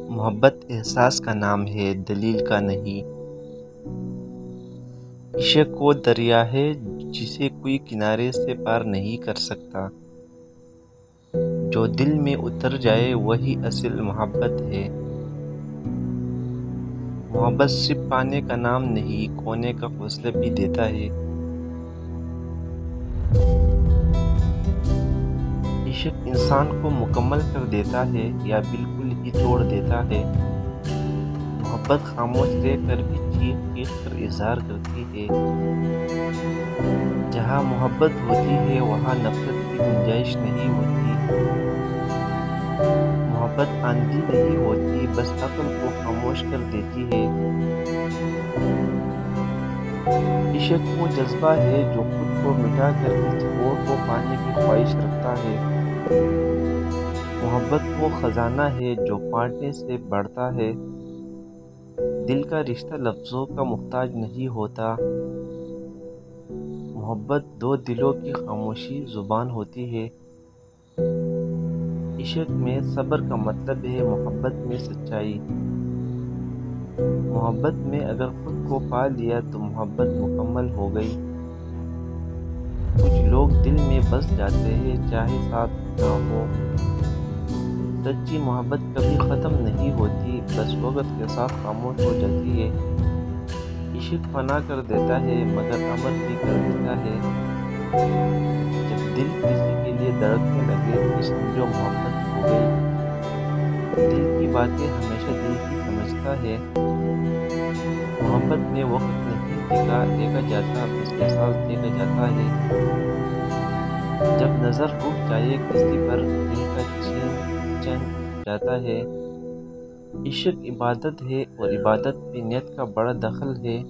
محبت احساس کا نام ہے، دلیل کا نہیں۔ عشق وہ دریا ہے جسے کوئی کنارے سے پار نہیں کر سکتا۔ جو دل میں اتر جائے وہی اصل محبت ہے۔ محبت صرف پانے کا نام نہیں، کھونے کا حوصلہ بھی دیتا ہے۔ عشق انسان کو مکمل کر دیتا ہے یا بالکل ہی توڑ دیتا ہے۔ محبت خاموش رہ کر بھی چیخ چیخ کر اظہار کرتی ہے۔ جہاں محبت ہوتی ہے وہاں نفرت کی گنجائش نہیں ہوتی۔ محبت آندھی نہیں ہوتی، بس عقل کو خاموش کر دیتی ہے۔ عشق وہ جذبہ ہے جو خود کو مٹا کر کسی اور کو پانے کی خواہش رکھتا ہے۔ محبت وہ خزانہ ہے جو بانٹنے سے بڑھتا ہے۔ دل کا رشتہ لفظوں کا محتاج نہیں ہوتا۔ محبت دو دلوں کی خاموشی زبان ہوتی ہے۔ عشق میں صبر کا مطلب ہے محبت میں سچائی۔ محبت میں اگر خود کو پا لیا تو محبت مکمل ہو گئی۔ کچھ لوگ دل میں بس جاتے ہیں چاہے ساتھ نہ ہو۔ سچی محبت کبھی ختم نہیں ہوتی، بس وقت کے ساتھ خاموش ہو جاتی ہے۔ عشق فنا کر دیتا ہے مگر امر بھی کر دیتا ہے۔ جب دل کسی کے لیے دھڑکنے لگے تو سمجھو محبت ہو گئی۔ دل کی باتیں ہمیشہ دل ہی سمجھتا ہے۔ محبت میں وقت نہیں دیکھا جاتا، بس احساس دیکھا جاتا ہے۔ جب نظر رک جائے کسی پر دل کا چین جاتا ہے۔ عشق عبادت ہے اور عبادت میں نیت کا بڑا دخل ہے۔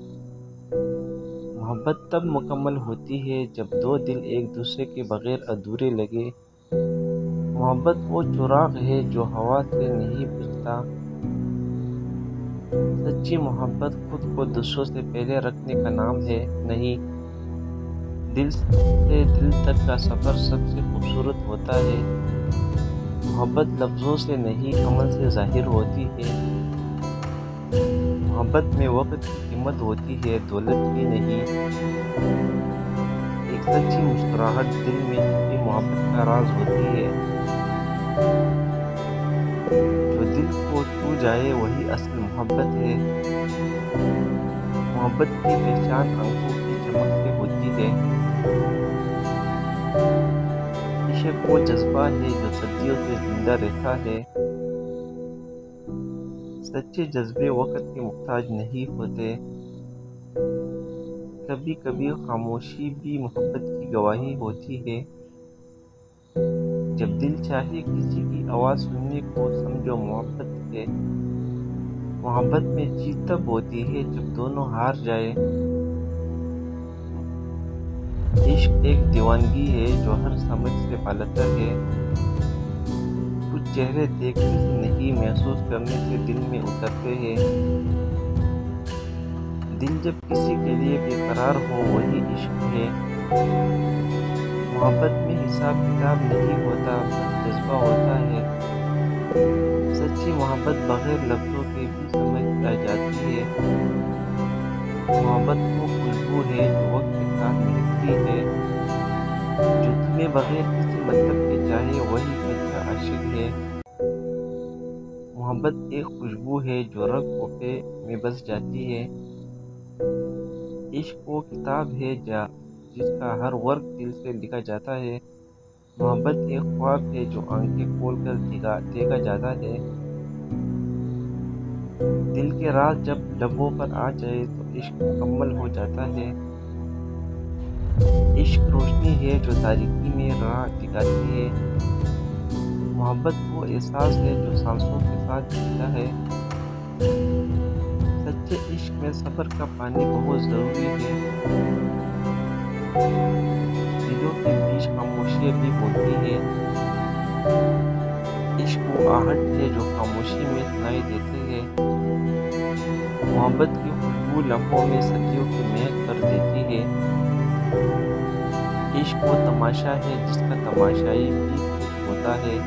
محبت تب مکمل ہوتی ہے جب دو دل ایک دوسرے کے بغیر ادھورے لگے۔ محبت وہ چراغ ہے جو ہوا سے نہیں بجھتا۔ سچی محبت خود کو دوسروں سے پہلے رکھنے کا نام ہے نہیں۔ دل سے دل تک کا سفر سب سے خوبصورت ہوتا ہے۔ محبت لفظوں سے نہیں عمل سے ظاہر ہوتی ہے۔ محبت میں وقت کی قیمت ہوتی ہے، دولت کی نہیں۔ ایک سچی مسکراہٹ دل میں چھپی محبت کا راز ہوتی ہے۔ جو دل کو چھو جائے وہی اصل محبت ہے۔ محبت کی پہچان آنکھوں کی چمک سے ہوتی ہے۔ عشق وہ جذبہ ہے جو صدیوں سے زندہ رہتا ہے۔ سچے جذبے وقت کے محتاج نہیں ہوتے۔ کبھی کبھی خاموشی بھی محبت کی گواہی ہوتی ہے۔ جب دل چاہے کسی کی آواز سننے کو سمجھو محبت ہے۔ محبت میں جیت تب ہوتی ہے جب دونوں ہار جائے۔ عشق ایک دیوانگی ہے جو ہر سمجھ سے بالاتر ہے۔ کچھ چہرے دیکھنے سے نہیں، محسوس کرنے سے دل میں اترتے ہیں۔ دل جب کسی کے لیے بے قرار ہو وہی عشق ہے۔ محبت میں حساب کتاب نہیں ہوتا، بس جذبہ ہوتا ہے۔ سچی محبت بغیر لفظوں کے بھی سمجھ آ جاتی ہے۔ محبت وہ خوشبو ہے جو وقت کے ساتھ ملتی ہے۔ جو تمہیں بغیر کسی مطلب کے چاہے وہی سچا عاشق ہے۔ محبت ایک خوشبو ہے جو رگ پوپے میں بس جاتی ہے۔ عشق وہ کتاب ہے جس کا ہر ورق دل سے لکھا جاتا ہے۔ محبت ایک خواب ہے جو آنکھیں کھول کر دیکھا جاتا ہے۔ دل کے راز جب لبوں پر آ جائے تو عشق مکمل ہو جاتا ہے۔ عشق روشنی ہے جو تاریکی میں راہ دکھاتی ہے۔ محبت وہ احساس ہے جو سانسوں کے ساتھ جیتا ہے۔ سچے عشق میں صبر کا پانی بہت ضروری ہے۔ دلوں کے بیچ خاموشیاں بھی ہوتی ہیں۔ عشق وہ آہٹ ہے جو خاموشی میں سنائی دیتے ہیں۔ محبت کی خوشبو لمحوں میں صدیوں کی مہک کر دیتی ہے۔ عشق وہ تماشا ہے جس کا تماشائی بھی خود ہوتا ہے۔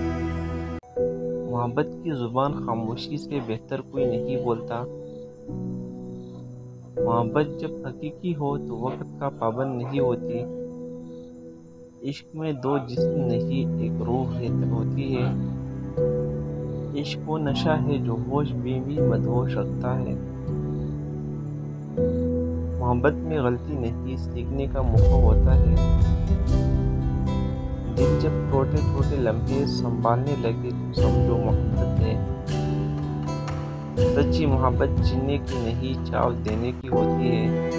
محبت کی زبان خاموشی سے بہتر کوئی نہیں بولتا۔ محبت جب حقیقی ہو تو وقت کا پابند نہیں ہوتی۔ عشق میں دو جسم نہیں ایک روح ہوتی ہے۔ عشق وہ نشہ ہے جو ہوش بھی مدہوش رکھتا ہے۔ محبت میں غلطی نہیں سیکھنے کا موقع ہوتا ہے۔ دل جب چھوٹے چھوٹے لمحے سنبھالنے لگے تو سمجھو محبت ہے۔ سچی محبت جینے کی نہیں چاو دینے کی ہوتی ہے۔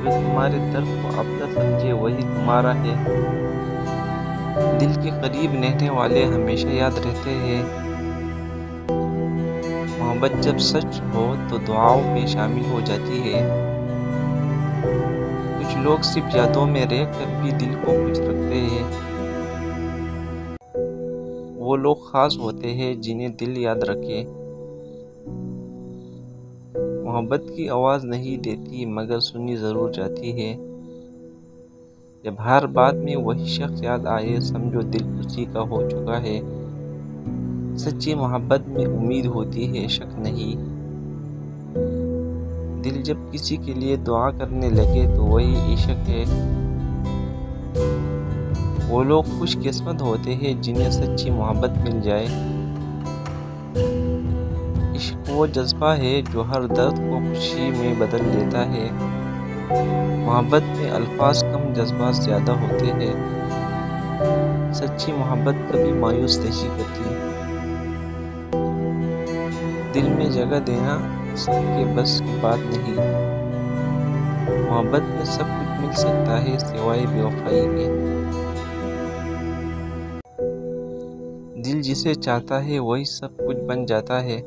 جو تمہارے درد کو اپنا سمجھے وہی تمہارا ہے۔ دل کے قریب رہنے والے ہمیشہ یاد رہتے ہیں۔ محبت جب سچ ہو تو دعاؤں میں شامل ہو جاتی ہے۔ کچھ لوگ صرف یادوں میں رہ کر بھی دل کو خوش رکھتے ہیں۔ وہ لوگ خاص ہوتے ہیں جنہیں دل یاد رکھے۔ محبت کی آواز نہیں دیتی مگر سنی ضرور جاتی ہے۔ جب ہر بات میں وہی شخص یاد آئے سمجھو دل اسی کا ہو چکا ہے۔ سچی محبت میں امید ہوتی ہے شک نہیں۔ دل جب کسی کے لیے دعا کرنے لگے تو وہی عشق ہے۔ وہ لوگ خوش قسمت ہوتے ہیں جنہیں سچی محبت مل جائے۔ عشق وہ جذبہ ہے جو ہر درد کو خوشی میں بدل دیتا ہے۔ محبت میں الفاظ کم جذبات زیادہ ہوتے ہیں۔ سچی محبت کبھی مایوس نہیں کرتی۔ دل میں جگہ دینا سب کے بس کی بات نہیں۔ محبت میں سب کچھ مل سکتا ہے سوائے بے وفائی کے۔ دل جسے چاہتا ہے وہی سب کچھ بن جاتا ہے۔